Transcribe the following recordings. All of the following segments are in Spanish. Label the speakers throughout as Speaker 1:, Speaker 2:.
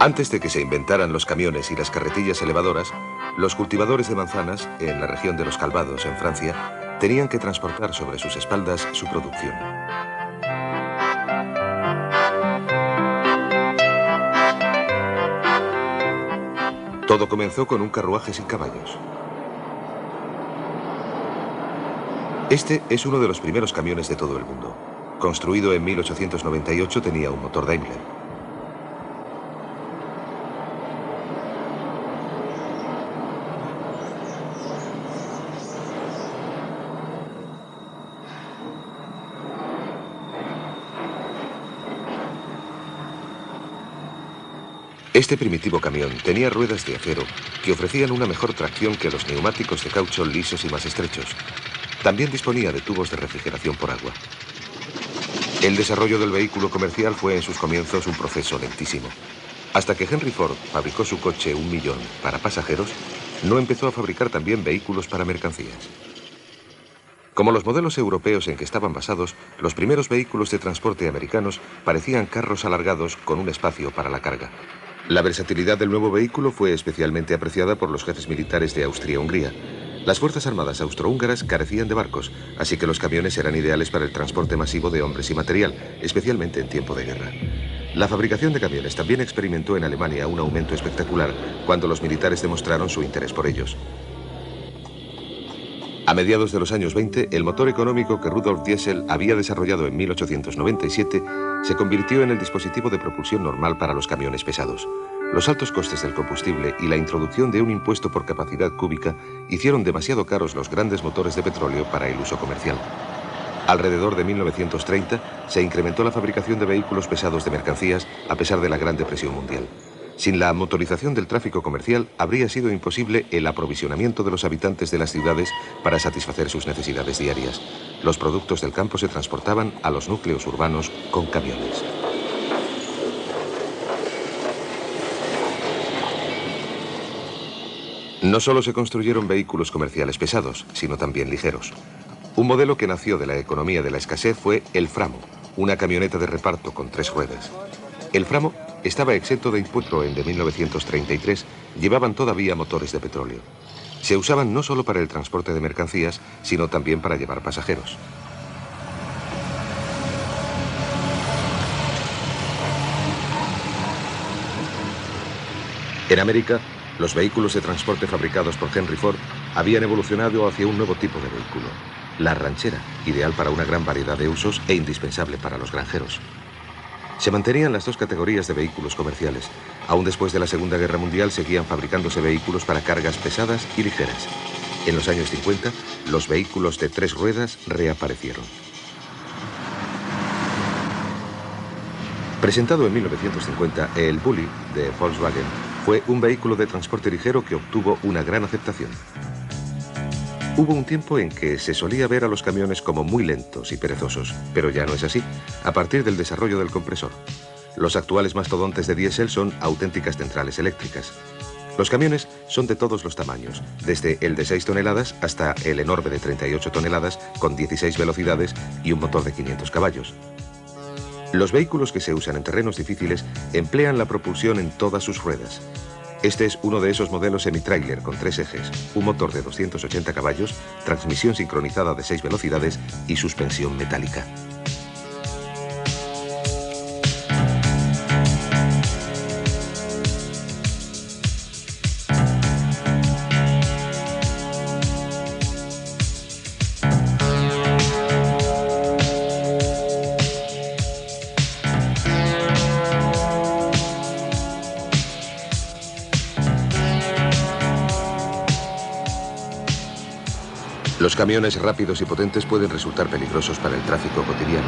Speaker 1: Antes de que se inventaran los camiones y las carretillas elevadoras, los cultivadores de manzanas, en la región de los Calvados, en Francia, tenían que transportar sobre sus espaldas su producción. Todo comenzó con un carruaje sin caballos. Este es uno de los primeros camiones de todo el mundo. Construido en 1898, tenía un motor Daimler. Este primitivo camión tenía ruedas de acero que ofrecían una mejor tracción que los neumáticos de caucho lisos y más estrechos. También disponía de tubos de refrigeración por agua. El desarrollo del vehículo comercial fue en sus comienzos un proceso lentísimo. Hasta que Henry Ford fabricó su coche 1 millón para pasajeros, no empezó a fabricar también vehículos para mercancías. Como los modelos europeos en que estaban basados, los primeros vehículos de transporte americanos parecían carros alargados con un espacio para la carga. La versatilidad del nuevo vehículo fue especialmente apreciada por los jefes militares de Austria-Hungría. Las fuerzas armadas austrohúngaras carecían de barcos, así que los camiones eran ideales para el transporte masivo de hombres y material, especialmente en tiempo de guerra. La fabricación de camiones también experimentó en Alemania un aumento espectacular cuando los militares demostraron su interés por ellos. A mediados de los años 20, el motor económico que Rudolf Diesel había desarrollado en 1897 se convirtió en el dispositivo de propulsión normal para los camiones pesados. Los altos costes del combustible y la introducción de un impuesto por capacidad cúbica hicieron demasiado caros los grandes motores de petróleo para el uso comercial. Alrededor de 1930 se incrementó la fabricación de vehículos pesados de mercancías a pesar de la Gran Depresión Mundial. Sin la motorización del tráfico comercial, habría sido imposible el aprovisionamiento de los habitantes de las ciudades para satisfacer sus necesidades diarias. Los productos del campo se transportaban a los núcleos urbanos con camiones. No solo se construyeron vehículos comerciales pesados, sino también ligeros. Un modelo que nació de la economía de la escasez fue el Framo, una camioneta de reparto con 3 ruedas. El Framo estaba exento de impuesto de 1933, llevaban todavía motores de petróleo. Se usaban no solo para el transporte de mercancías, sino también para llevar pasajeros. En América, los vehículos de transporte fabricados por Henry Ford habían evolucionado hacia un nuevo tipo de vehículo, la ranchera, ideal para una gran variedad de usos e indispensable para los granjeros. Se mantenían las dos categorías de vehículos comerciales. Aún después de la Segunda Guerra Mundial seguían fabricándose vehículos para cargas pesadas y ligeras. En los años 50, los vehículos de 3 ruedas reaparecieron. Presentado en 1950, el Bulli de Volkswagen fue un vehículo de transporte ligero que obtuvo una gran aceptación. Hubo un tiempo en que se solía ver a los camiones como muy lentos y perezosos, pero ya no es así, a partir del desarrollo del compresor. Los actuales mastodontes de diésel son auténticas centrales eléctricas. Los camiones son de todos los tamaños, desde el de 6 toneladas hasta el enorme de 38 toneladas con 16 velocidades y un motor de 500 caballos. Los vehículos que se usan en terrenos difíciles emplean la propulsión en todas sus ruedas. Este es uno de esos modelos semi-trailer con 3 ejes, un motor de 280 caballos, transmisión sincronizada de 6 velocidades y suspensión metálica. Los camiones rápidos y potentes pueden resultar peligrosos para el tráfico cotidiano.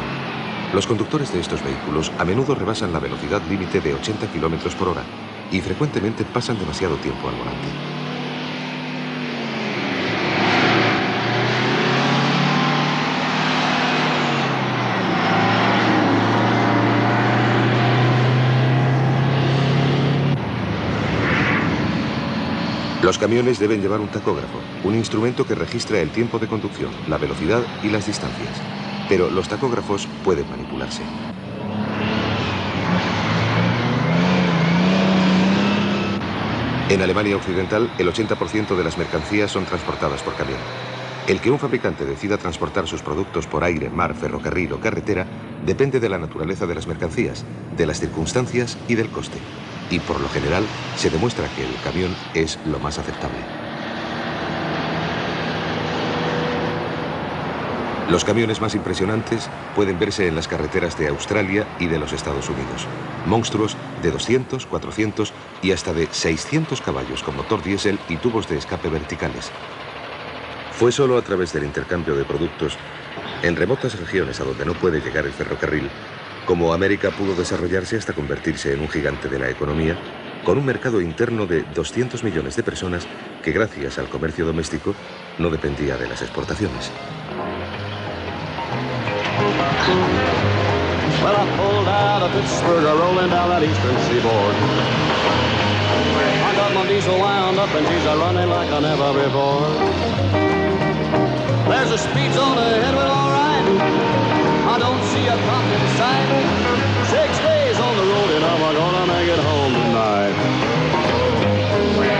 Speaker 1: Los conductores de estos vehículos a menudo rebasan la velocidad límite de 80 km por hora y frecuentemente pasan demasiado tiempo al volante. Los camiones deben llevar un tacógrafo, un instrumento que registra el tiempo de conducción, la velocidad y las distancias. Pero los tacógrafos pueden manipularse. En Alemania Occidental, el 80% de las mercancías son transportadas por camión. El que un fabricante decida transportar sus productos por aire, mar, ferrocarril o carretera depende de la naturaleza de las mercancías, de las circunstancias y del coste. Y por lo general, se demuestra que el camión es lo más aceptable. Los camiones más impresionantes pueden verse en las carreteras de Australia y de los Estados Unidos. Monstruos de 200, 400 y hasta de 600 caballos con motor diésel y tubos de escape verticales. Fue solo a través del intercambio de productos en remotas regiones a donde no puede llegar el ferrocarril, como América pudo desarrollarse hasta convertirse en un gigante de la economía, con un mercado interno de 200 millones de personas que gracias al comercio doméstico no dependía de las exportaciones.
Speaker 2: Well, I pulled out of Pittsburgh, rolling down that eastern seaboard. I got my diesel wound up and she's running like I never before. There's a speed zone ahead, well, all right. I don't see a cop in sight. 6 days on the road and I'm gonna make it home tonight.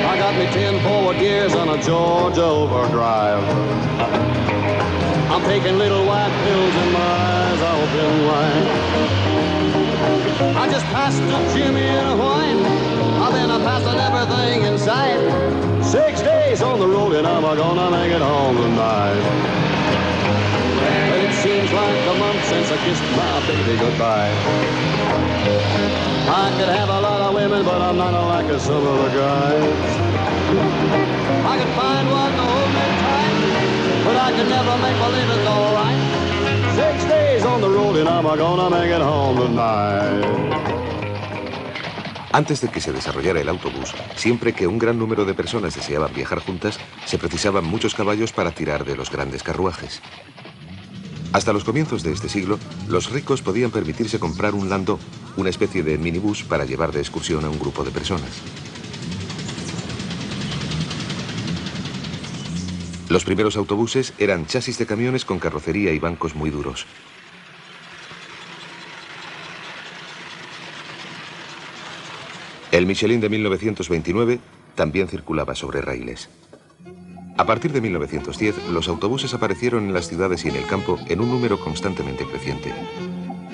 Speaker 2: I got me 10 forward gears on a Georgia overdrive. I'm taking little white pills and my eyes are open wide. I just passed a Jimmy in a wine. Then I passed on everything in sight. 6 days on the road and I'm gonna make it home tonight. But it seems like a month since I kissed my baby goodbye. I could have a lot of women, but I'm not like some of the guys. I could find one to hold me tight, but I could never make believe it's all right. 6 days on the road and I'm gonna make it home tonight.
Speaker 1: Antes de que se desarrollara el autobús, siempre que un gran número de personas deseaban viajar juntas, se precisaban muchos caballos para tirar de los grandes carruajes. Hasta los comienzos de este siglo, los ricos podían permitirse comprar un landau, una especie de minibús para llevar de excursión a un grupo de personas. Los primeros autobuses eran chasis de camiones con carrocería y bancos muy duros. El Michelin de 1929 también circulaba sobre raíles. A partir de 1910, los autobuses aparecieron en las ciudades y en el campo en un número constantemente creciente.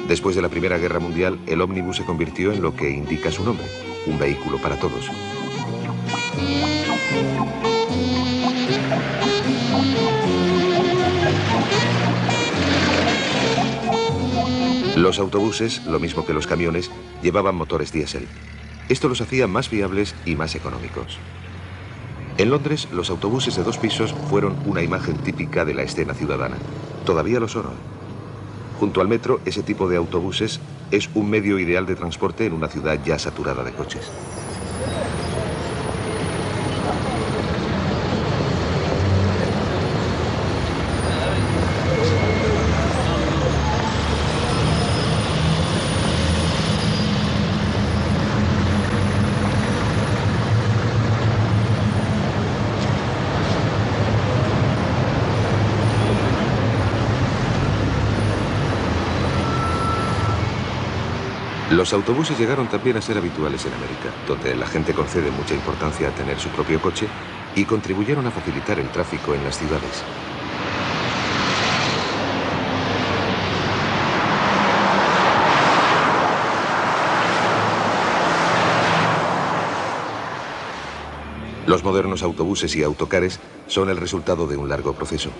Speaker 1: Después de la Primera Guerra Mundial, el ómnibus se convirtió en lo que indica su nombre, un vehículo para todos. Los autobuses, lo mismo que los camiones, llevaban motores diésel. Esto los hacía más fiables y más económicos. En Londres, los autobuses de 2 pisos fueron una imagen típica de la escena ciudadana. Todavía lo son hoy. Junto al metro, ese tipo de autobuses es un medio ideal de transporte en una ciudad ya saturada de coches. Los autobuses llegaron también a ser habituales en América, donde la gente concede mucha importancia a tener su propio coche y contribuyeron a facilitar el tráfico en las ciudades. Los modernos autobuses y autocares son el resultado de un largo proceso.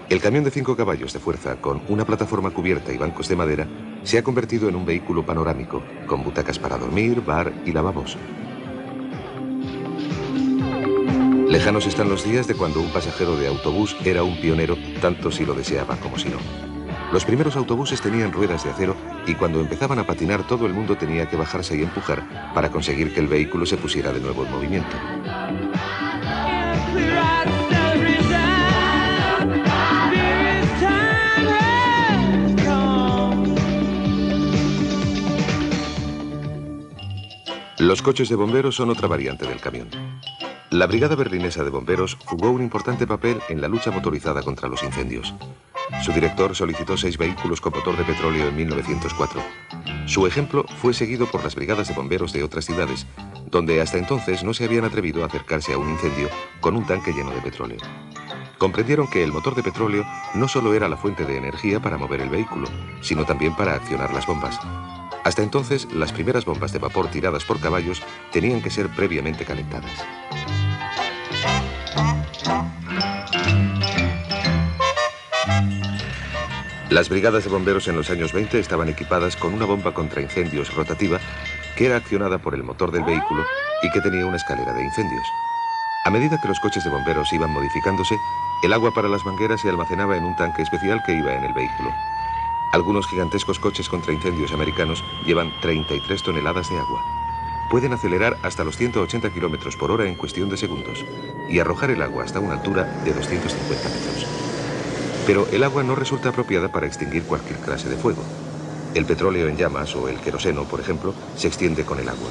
Speaker 1: El camión de 5 caballos de fuerza, con una plataforma cubierta y bancos de madera, se ha convertido en un vehículo panorámico, con butacas para dormir, bar y lavabos. Lejanos están los días de cuando un pasajero de autobús era un pionero, tanto si lo deseaba como si no. Los primeros autobuses tenían ruedas de acero y cuando empezaban a patinar todo el mundo tenía que bajarse y empujar para conseguir que el vehículo se pusiera de nuevo en movimiento. Los coches de bomberos son otra variante del camión. La Brigada Berlinesa de Bomberos jugó un importante papel en la lucha motorizada contra los incendios. Su director solicitó 6 vehículos con motor de petróleo en 1904. Su ejemplo fue seguido por las brigadas de bomberos de otras ciudades, donde hasta entonces no se habían atrevido a acercarse a un incendio con un tanque lleno de petróleo. Comprendieron que el motor de petróleo no solo era la fuente de energía para mover el vehículo, sino también para accionar las bombas. Hasta entonces, las primeras bombas de vapor tiradas por caballos tenían que ser previamente calentadas. Las brigadas de bomberos en los años 20 estaban equipadas con una bomba contra incendios rotativa que era accionada por el motor del vehículo y que tenía una escalera de incendios. A medida que los coches de bomberos iban modificándose, el agua para las mangueras se almacenaba en un tanque especial que iba en el vehículo. Algunos gigantescos coches contra incendios americanos llevan 33 toneladas de agua. Pueden acelerar hasta los 180 kilómetros por hora en cuestión de segundos y arrojar el agua hasta una altura de 250 metros. Pero el agua no resulta apropiada para extinguir cualquier clase de fuego. El petróleo en llamas o el queroseno, por ejemplo, se extiende con el agua.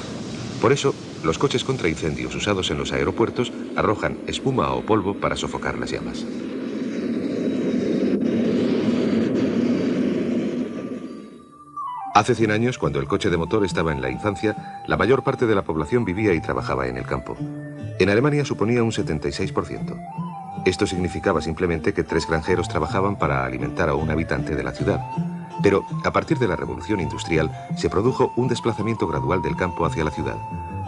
Speaker 1: Por eso, los coches contra incendios usados en los aeropuertos arrojan espuma o polvo para sofocar las llamas. Hace 100 años, cuando el coche de motor estaba en la infancia, la mayor parte de la población vivía y trabajaba en el campo. En Alemania suponía un 76%. Esto significaba simplemente que 3 granjeros trabajaban para alimentar a un habitante de la ciudad. Pero a partir de la revolución industrial se produjo un desplazamiento gradual del campo hacia la ciudad.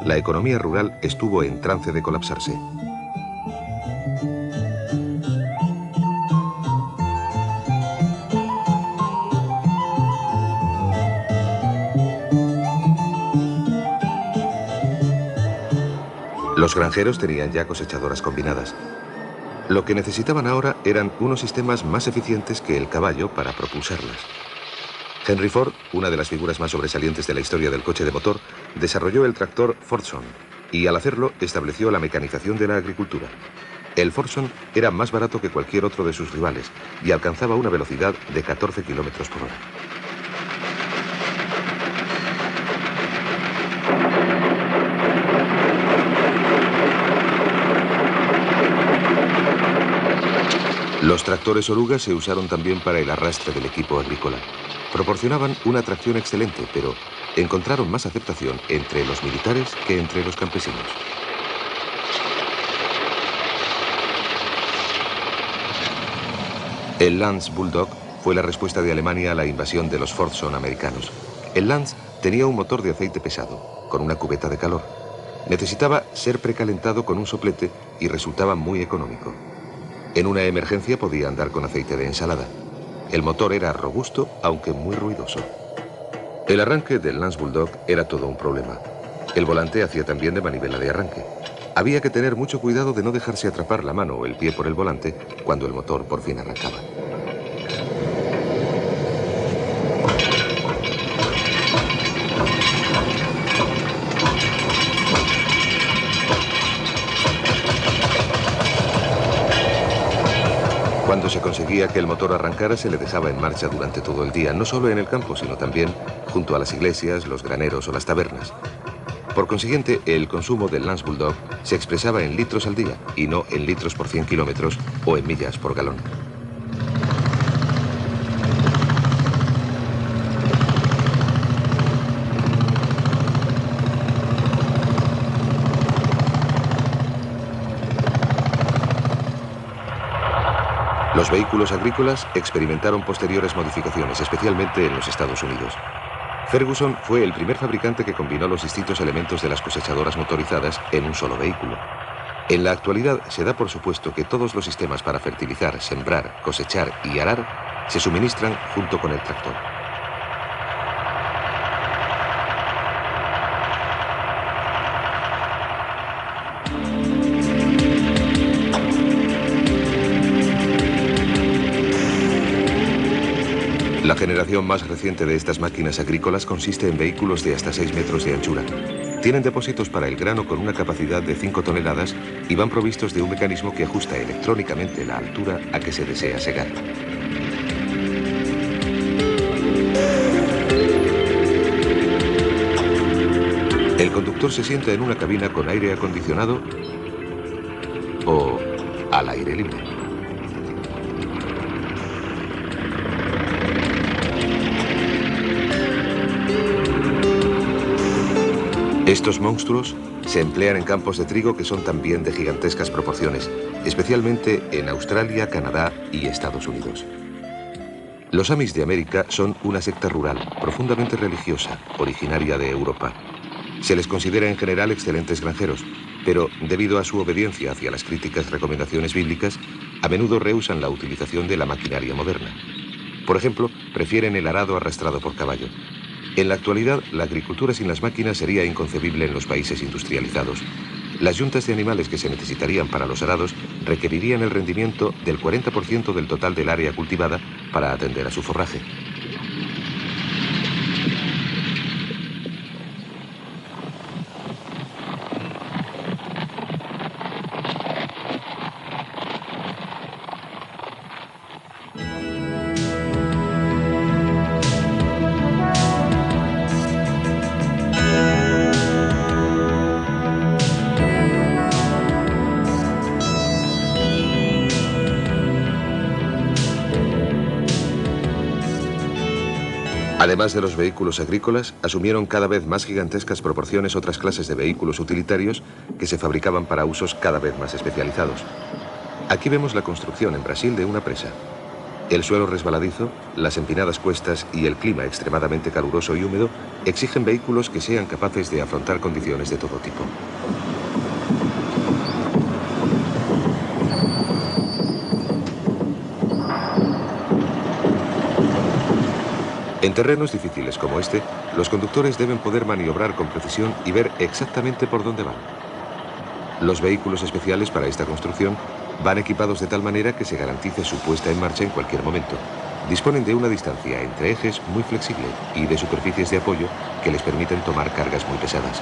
Speaker 1: La economía rural estuvo en trance de colapsarse. Los granjeros tenían ya cosechadoras combinadas. Lo que necesitaban ahora eran unos sistemas más eficientes que el caballo para propulsarlas. Henry Ford, una de las figuras más sobresalientes de la historia del coche de motor, desarrolló el tractor Fordson y al hacerlo estableció la mecanización de la agricultura. El Fordson era más barato que cualquier otro de sus rivales y alcanzaba una velocidad de 14 kilómetros por hora. Los tractores oruga se usaron también para el arrastre del equipo agrícola. Proporcionaban una tracción excelente, pero encontraron más aceptación entre los militares que entre los campesinos. El Lance Bulldog fue la respuesta de Alemania a la invasión de los Fordson americanos. El Lance tenía un motor de aceite pesado, con una cubeta de calor. Necesitaba ser precalentado con un soplete y resultaba muy económico. En una emergencia podía andar con aceite de ensalada. El motor era robusto, aunque muy ruidoso. El arranque del Lance Bulldog era todo un problema. El volante hacía también de manivela de arranque. Había que tener mucho cuidado de no dejarse atrapar la mano o el pie por el volante cuando el motor por fin arrancaba. Cuando se conseguía que el motor arrancara, se le dejaba en marcha durante todo el día, no solo en el campo, sino también junto a las iglesias, los graneros o las tabernas. Por consiguiente, el consumo del Lance Bulldog se expresaba en litros al día y no en litros por 100 kilómetros o en millas por galón. Los vehículos agrícolas experimentaron posteriores modificaciones, especialmente en los Estados Unidos. Ferguson fue el primer fabricante que combinó los distintos elementos de las cosechadoras motorizadas en un solo vehículo. En la actualidad se da por supuesto que todos los sistemas para fertilizar, sembrar, cosechar y arar se suministran junto con el tractor. La generación más reciente de estas máquinas agrícolas consiste en vehículos de hasta 6 metros de anchura. Tienen depósitos para el grano con una capacidad de 5 toneladas y van provistos de un mecanismo que ajusta electrónicamente la altura a que se desea segar. El conductor se sienta en una cabina con aire acondicionado o al aire libre. Estos monstruos se emplean en campos de trigo que son también de gigantescas proporciones, especialmente en Australia, Canadá y Estados Unidos. Los Amis de América son una secta rural, profundamente religiosa, originaria de Europa. Se les considera en general excelentes granjeros, pero debido a su obediencia hacia las críticas recomendaciones bíblicas, a menudo rehúsan la utilización de la maquinaria moderna. Por ejemplo, prefieren el arado arrastrado por caballo. En la actualidad, la agricultura sin las máquinas sería inconcebible en los países industrializados. Las yuntas de animales que se necesitarían para los arados requerirían el rendimiento del 40% del total del área cultivada para atender a su forraje. Además de los vehículos agrícolas, asumieron cada vez más gigantescas proporciones otras clases de vehículos utilitarios que se fabricaban para usos cada vez más especializados. Aquí vemos la construcción en Brasil de una presa. El suelo resbaladizo, las empinadas cuestas y el clima extremadamente caluroso y húmedo exigen vehículos que sean capaces de afrontar condiciones de todo tipo. En terrenos difíciles como este, los conductores deben poder maniobrar con precisión y ver exactamente por dónde van. Los vehículos especiales para esta construcción van equipados de tal manera que se garantice su puesta en marcha en cualquier momento. Disponen de una distancia entre ejes muy flexible y de superficies de apoyo que les permiten tomar cargas muy pesadas.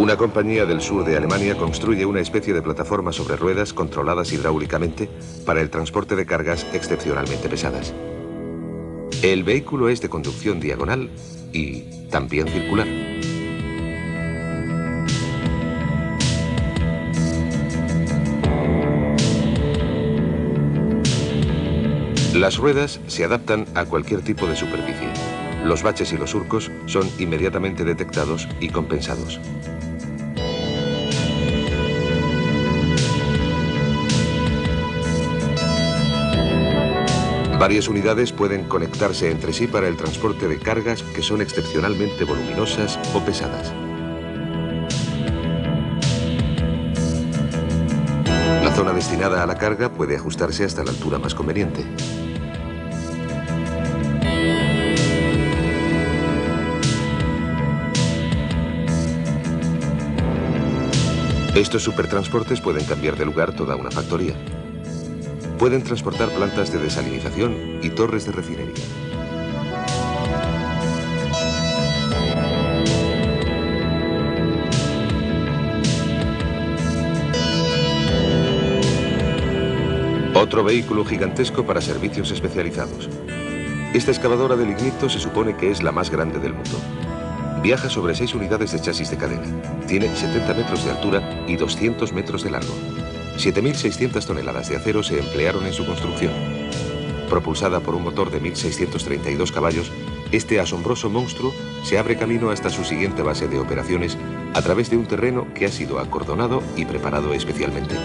Speaker 1: Una compañía del sur de Alemania construye una especie de plataforma sobre ruedas controladas hidráulicamente para el transporte de cargas excepcionalmente pesadas. El vehículo es de conducción diagonal y también circular. Las ruedas se adaptan a cualquier tipo de superficie. Los baches y los surcos son inmediatamente detectados y compensados. Varias unidades pueden conectarse entre sí para el transporte de cargas que son excepcionalmente voluminosas o pesadas. La zona destinada a la carga puede ajustarse hasta la altura más conveniente. Estos supertransportes pueden cambiar de lugar toda una factoría. Pueden transportar plantas de desalinización y torres de refinería. Otro vehículo gigantesco para servicios especializados. Esta excavadora de lignito se supone que es la más grande del mundo. Viaja sobre 6 unidades de chasis de cadena. Tiene 70 metros de altura y 200 metros de largo. 7.600 toneladas de acero se emplearon en su construcción. Propulsada por un motor de 1.632 caballos, este asombroso monstruo se abre camino hasta su siguiente base de operaciones a través de un terreno que ha sido acordonado y preparado especialmente.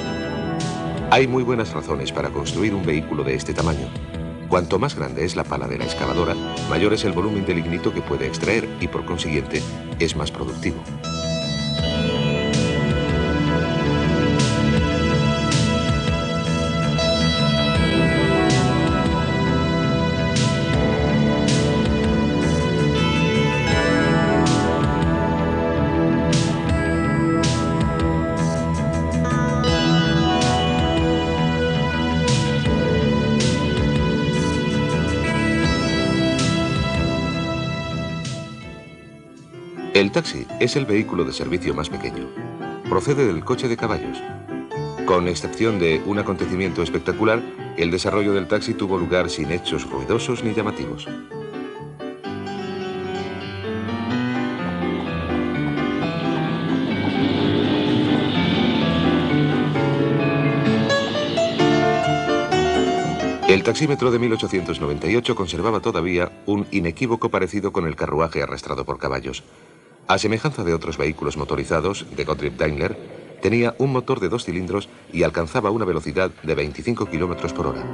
Speaker 1: Hay muy buenas razones para construir un vehículo de este tamaño. Cuanto más grande es la pala de la excavadora, mayor es el volumen de lignito que puede extraer y, por consiguiente, es más productivo. El taxi es el vehículo de servicio más pequeño. Procede del coche de caballos. Con excepción de un acontecimiento espectacular, el desarrollo del taxi tuvo lugar sin hechos ruidosos ni llamativos. El taxímetro de 1898 conservaba todavía un inequívoco parecido con el carruaje arrastrado por caballos. A semejanza de otros vehículos motorizados de Gottlieb Daimler, tenía un motor de 2 cilindros y alcanzaba una velocidad de 25 km por hora.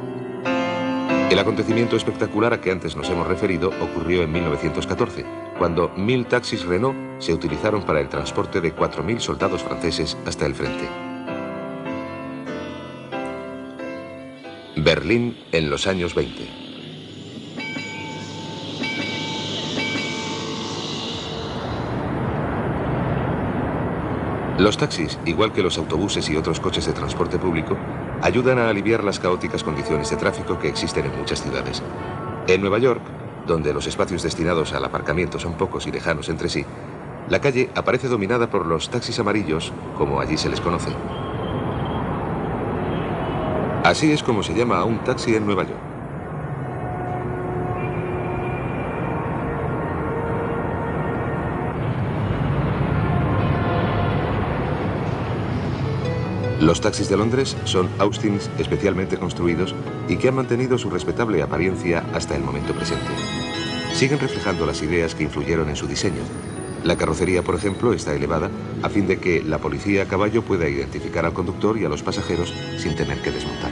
Speaker 1: El acontecimiento espectacular a que antes nos hemos referido ocurrió en 1914, cuando 1000 taxis Renault se utilizaron para el transporte de 4000 soldados franceses hasta el frente. Berlín en los años 20. Los taxis, igual que los autobuses y otros coches de transporte público, ayudan a aliviar las caóticas condiciones de tráfico que existen en muchas ciudades. En Nueva York, donde los espacios destinados al aparcamiento son pocos y lejanos entre sí, la calle aparece dominada por los taxis amarillos, como allí se les conoce. Así es como se llama a un taxi en Nueva York. Los taxis de Londres son Austins especialmente construidos y que han mantenido su respetable apariencia hasta el momento presente. Siguen reflejando las ideas que influyeron en su diseño. La carrocería, por ejemplo, está elevada a fin de que la policía a caballo pueda identificar al conductor y a los pasajeros sin tener que desmontar.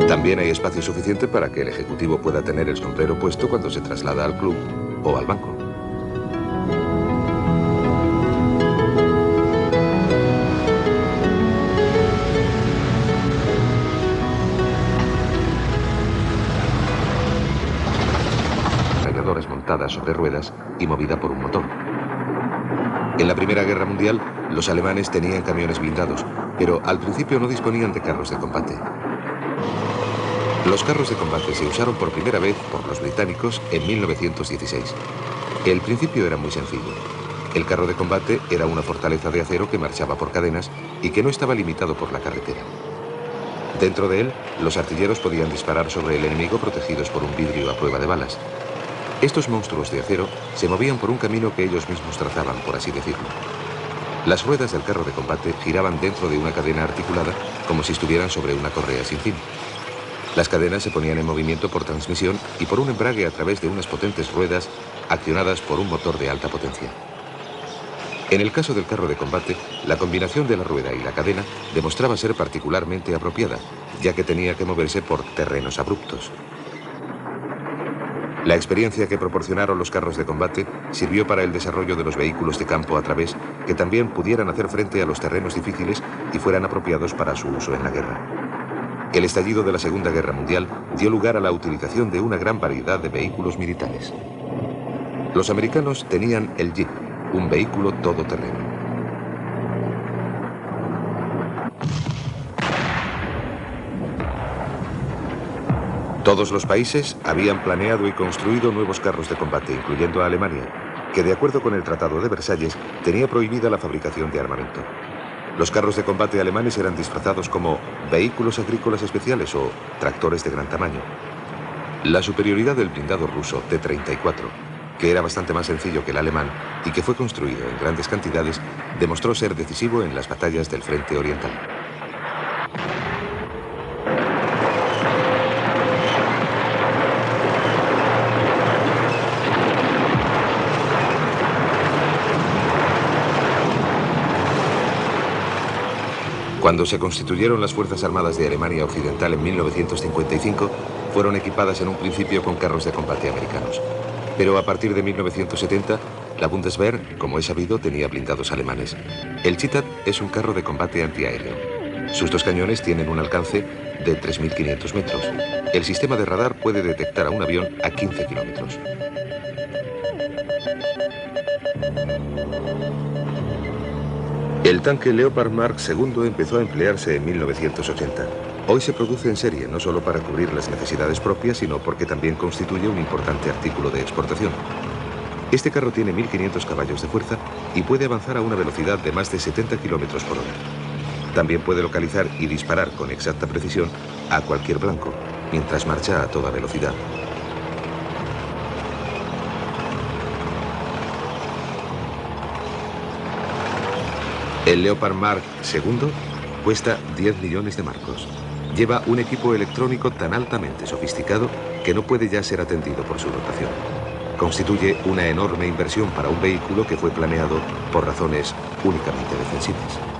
Speaker 1: También hay espacio suficiente para que el ejecutivo pueda tener el sombrero puesto cuando se traslada al club o al banco. Ametralladoras montadas sobre ruedas y movida por un motor. En la Primera Guerra Mundial, los alemanes tenían camiones blindados, pero al principio no disponían de carros de combate. Los carros de combate se usaron por primera vez por los británicos en 1916. El principio era muy sencillo. El carro de combate era una fortaleza de acero que marchaba por cadenas y que no estaba limitado por la carretera. Dentro de él, los artilleros podían disparar sobre el enemigo protegidos por un vidrio a prueba de balas. Estos monstruos de acero se movían por un camino que ellos mismos trazaban, por así decirlo. Las ruedas del carro de combate giraban dentro de una cadena articulada como si estuvieran sobre una correa sin fin. Las cadenas se ponían en movimiento por transmisión y por un embrague a través de unas potentes ruedas accionadas por un motor de alta potencia. En el caso del carro de combate, la combinación de la rueda y la cadena demostraba ser particularmente apropiada, ya que tenía que moverse por terrenos abruptos. La experiencia que proporcionaron los carros de combate sirvió para el desarrollo de los vehículos de campo a través, que también pudieran hacer frente a los terrenos difíciles y fueran apropiados para su uso en la guerra. El estallido de la Segunda Guerra Mundial dio lugar a la utilización de una gran variedad de vehículos militares. Los americanos tenían el Jeep, un vehículo todoterreno. Todos los países habían planeado y construido nuevos carros de combate, incluyendo a Alemania, que de acuerdo con el Tratado de Versalles tenía prohibida la fabricación de armamento. Los carros de combate alemanes eran disfrazados como vehículos agrícolas especiales o tractores de gran tamaño. La superioridad del blindado ruso T-34, que era bastante más sencillo que el alemán y que fue construido en grandes cantidades, demostró ser decisivo en las batallas del Frente Oriental. Cuando se constituyeron las Fuerzas Armadas de Alemania Occidental en 1955, fueron equipadas en un principio con carros de combate americanos. Pero a partir de 1970, la Bundeswehr, como es sabido, tenía blindados alemanes. El Cheetah es un carro de combate antiaéreo. Sus dos cañones tienen un alcance de 3.500 metros. El sistema de radar puede detectar a un avión a 15 kilómetros. El tanque Leopard Mark II empezó a emplearse en 1980. Hoy se produce en serie, no solo para cubrir las necesidades propias, sino porque también constituye un importante artículo de exportación. Este carro tiene 1.500 caballos de fuerza y puede avanzar a una velocidad de más de 70 kilómetros por hora. También puede localizar y disparar con exacta precisión a cualquier blanco, mientras marcha a toda velocidad. El Leopard Mark II cuesta 10 millones de marcos. Lleva un equipo electrónico tan altamente sofisticado que no puede ya ser atendido por su dotación. Constituye una enorme inversión para un vehículo que fue planeado por razones únicamente defensivas.